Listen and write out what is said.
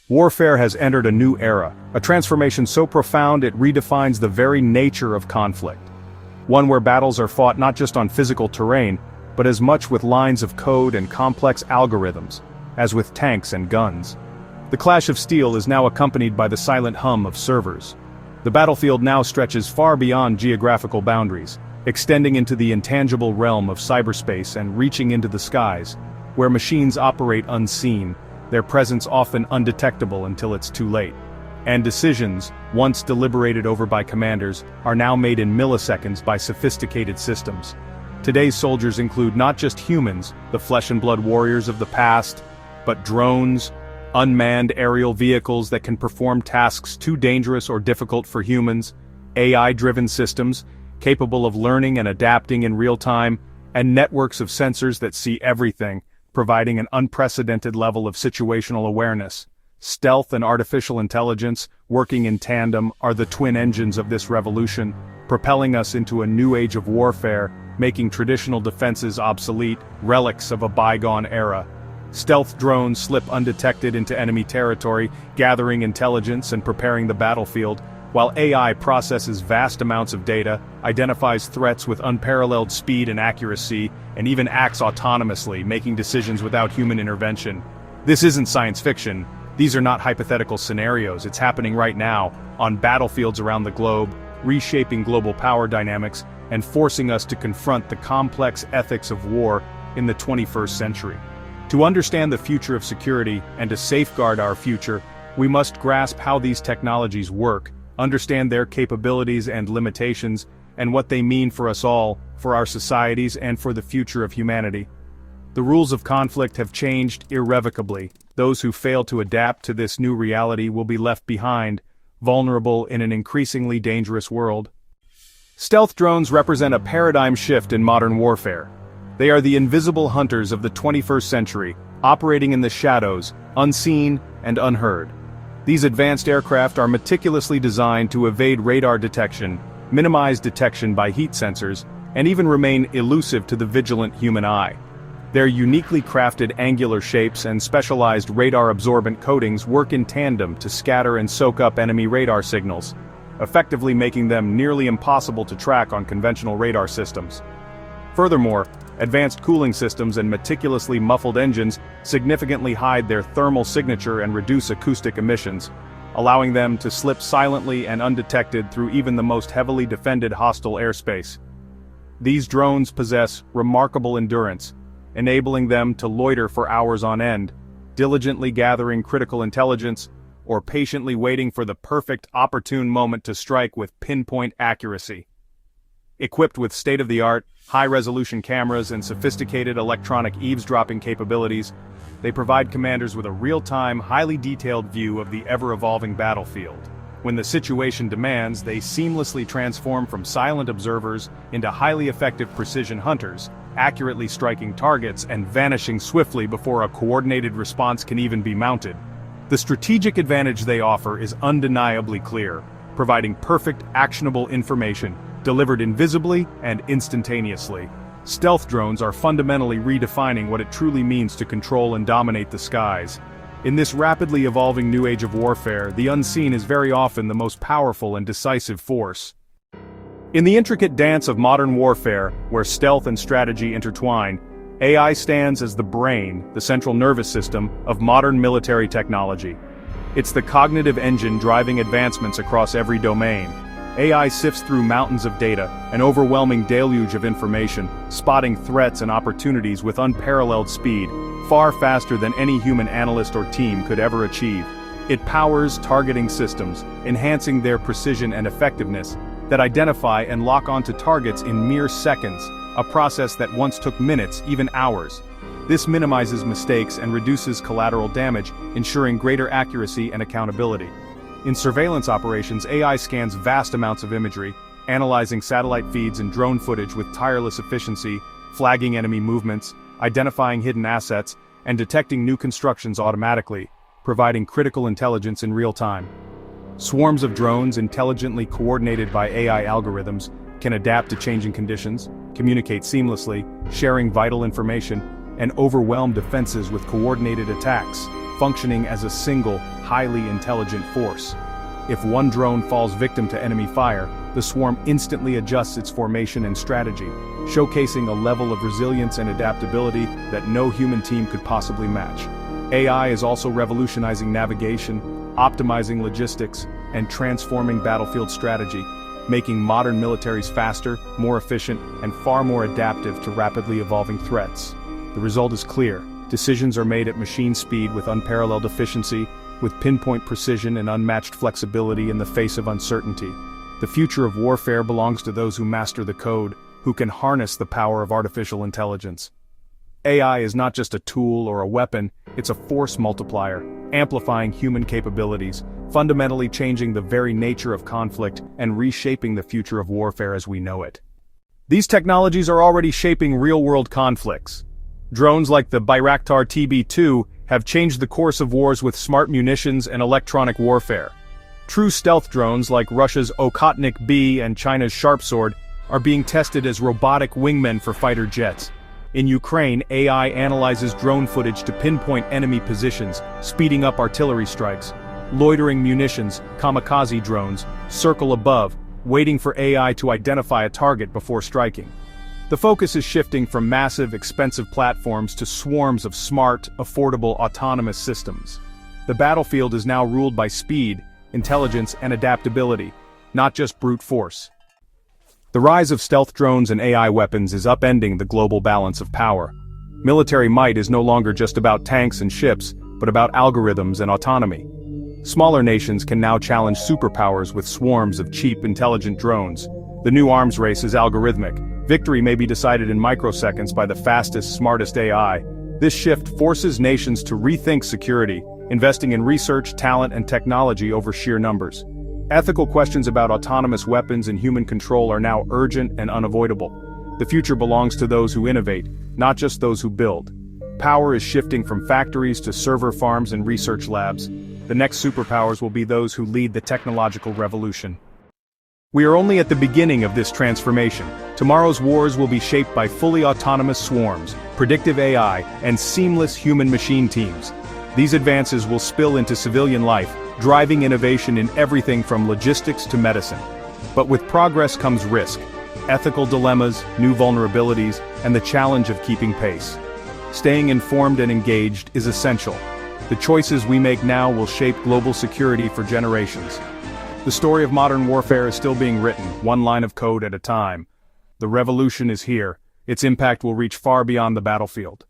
Warfare has entered a new era, a transformation so profound it redefines the very nature of conflict. One where battles are fought not just on physical terrain, but as much with lines of code and complex algorithms, as with tanks and guns. The clash of steel is now accompanied by the silent hum of servers. The battlefield now stretches far beyond geographical boundaries, extending into the intangible realm of cyberspace and reaching into the skies, where machines operate unseen, their presence often undetectable until it's too late. And decisions, once deliberated over by commanders, are now made in milliseconds by sophisticated systems. Today's soldiers include not just humans, the flesh and blood warriors of the past, but drones, unmanned aerial vehicles that can perform tasks too dangerous or difficult for humans, AI-driven systems, capable of learning and adapting in real time, and networks of sensors that see everything, providing an unprecedented level of situational awareness. Stealth and artificial intelligence, working in tandem, are the twin engines of this revolution, propelling us into a new age of warfare, making traditional defenses obsolete, relics of a bygone era. Stealth drones slip undetected into enemy territory, gathering intelligence and preparing the battlefield, while AI processes vast amounts of data, identifies threats with unparalleled speed and accuracy, and even acts autonomously, making decisions without human intervention. This isn't science fiction. These are not hypothetical scenarios. It's happening right now, on battlefields around the globe, reshaping global power dynamics, and forcing us to confront the complex ethics of war in the 21st century. To understand the future of security and to safeguard our future, we must grasp how these technologies work, understand their capabilities and limitations, and what they mean for us all, for our societies, and for the future of humanity. The rules of conflict have changed irrevocably. Those who fail to adapt to this new reality will be left behind, vulnerable in an increasingly dangerous world. Stealth drones represent a paradigm shift in modern warfare. They are the invisible hunters of the 21st century, operating in the shadows, unseen and unheard. These advanced aircraft are meticulously designed to evade radar detection, minimize detection by heat sensors, and even remain elusive to the vigilant human eye. Their uniquely crafted angular shapes and specialized radar-absorbent coatings work in tandem to scatter and soak up enemy radar signals, effectively making them nearly impossible to track on conventional radar systems. Furthermore, advanced cooling systems and meticulously muffled engines significantly hide their thermal signature and reduce acoustic emissions, allowing them to slip silently and undetected through even the most heavily defended hostile airspace. These drones possess remarkable endurance, enabling them to loiter for hours on end, diligently gathering critical intelligence, or patiently waiting for the perfect, opportune moment to strike with pinpoint accuracy. Equipped with state-of-the-art, high-resolution cameras and sophisticated electronic eavesdropping capabilities, they provide commanders with a real-time, highly detailed view of the ever-evolving battlefield. When the situation demands, they seamlessly transform from silent observers into highly effective precision hunters, accurately striking targets and vanishing swiftly before a coordinated response can even be mounted. The strategic advantage they offer is undeniably clear, providing perfect, actionable information, delivered invisibly and instantaneously. Stealth drones are fundamentally redefining what it truly means to control and dominate the skies. In this rapidly evolving new age of warfare, the unseen is very often the most powerful and decisive force. In the intricate dance of modern warfare, where stealth and strategy intertwine, AI stands as the brain, the central nervous system, of modern military technology. It's the cognitive engine driving advancements across every domain. AI sifts through mountains of data, an overwhelming deluge of information, spotting threats and opportunities with unparalleled speed, far faster than any human analyst or team could ever achieve. It powers targeting systems, enhancing their precision and effectiveness, that identify and lock onto targets in mere seconds, a process that once took minutes, even hours. This minimizes mistakes and reduces collateral damage, ensuring greater accuracy and accountability. In surveillance operations, AI scans vast amounts of imagery, analyzing satellite feeds and drone footage with tireless efficiency, flagging enemy movements, identifying hidden assets, and detecting new constructions automatically, providing critical intelligence in real time. Swarms of drones intelligently coordinated by AI algorithms can adapt to changing conditions, communicate seamlessly, sharing vital information, and overwhelm defenses with coordinated attacks, functioning as a single, highly intelligent force. If one drone falls victim to enemy fire, the swarm instantly adjusts its formation and strategy, showcasing a level of resilience and adaptability that no human team could possibly match. AI is also revolutionizing navigation, optimizing logistics, and transforming battlefield strategy, making modern militaries faster, more efficient, and far more adaptive to rapidly evolving threats. The result is clear. Decisions are made at machine speed with unparalleled efficiency, with pinpoint precision and unmatched flexibility in the face of uncertainty. The future of warfare belongs to those who master the code, who can harness the power of artificial intelligence. AI is not just a tool or a weapon, it's a force multiplier, amplifying human capabilities, fundamentally changing the very nature of conflict and reshaping the future of warfare as we know it. These technologies are already shaping real-world conflicts. Drones like the Bayraktar TB2 have changed the course of wars with smart munitions and electronic warfare. True stealth drones like Russia's Okhotnik B and China's Sharpsword are being tested as robotic wingmen for fighter jets. In Ukraine, AI analyzes drone footage to pinpoint enemy positions, speeding up artillery strikes. Loitering munitions, kamikaze drones, circle above, waiting for AI to identify a target before striking. The focus is shifting from massive, expensive platforms to swarms of smart, affordable, autonomous systems. The battlefield is now ruled by speed, intelligence, and adaptability, not just brute force. The rise of stealth drones and AI weapons is upending the global balance of power. Military might is no longer just about tanks and ships, but about algorithms and autonomy. Smaller nations can now challenge superpowers with swarms of cheap, intelligent drones. The new arms race is algorithmic. Victory may be decided in microseconds by the fastest, smartest AI. This shift forces nations to rethink security, investing in research, talent, and technology over sheer numbers. Ethical questions about autonomous weapons and human control are now urgent and unavoidable. The future belongs to those who innovate, not just those who build. Power is shifting from factories to server farms and research labs. The next superpowers will be those who lead the technological revolution. We are only at the beginning of this transformation. Tomorrow's wars will be shaped by fully autonomous swarms, predictive AI, and seamless human-machine teams. These advances will spill into civilian life, driving innovation in everything from logistics to medicine. But with progress comes risk, ethical dilemmas, new vulnerabilities, and the challenge of keeping pace. Staying informed and engaged is essential. The choices we make now will shape global security for generations. The story of modern warfare is still being written, one line of code at a time. The revolution is here. Its impact will reach far beyond the battlefield.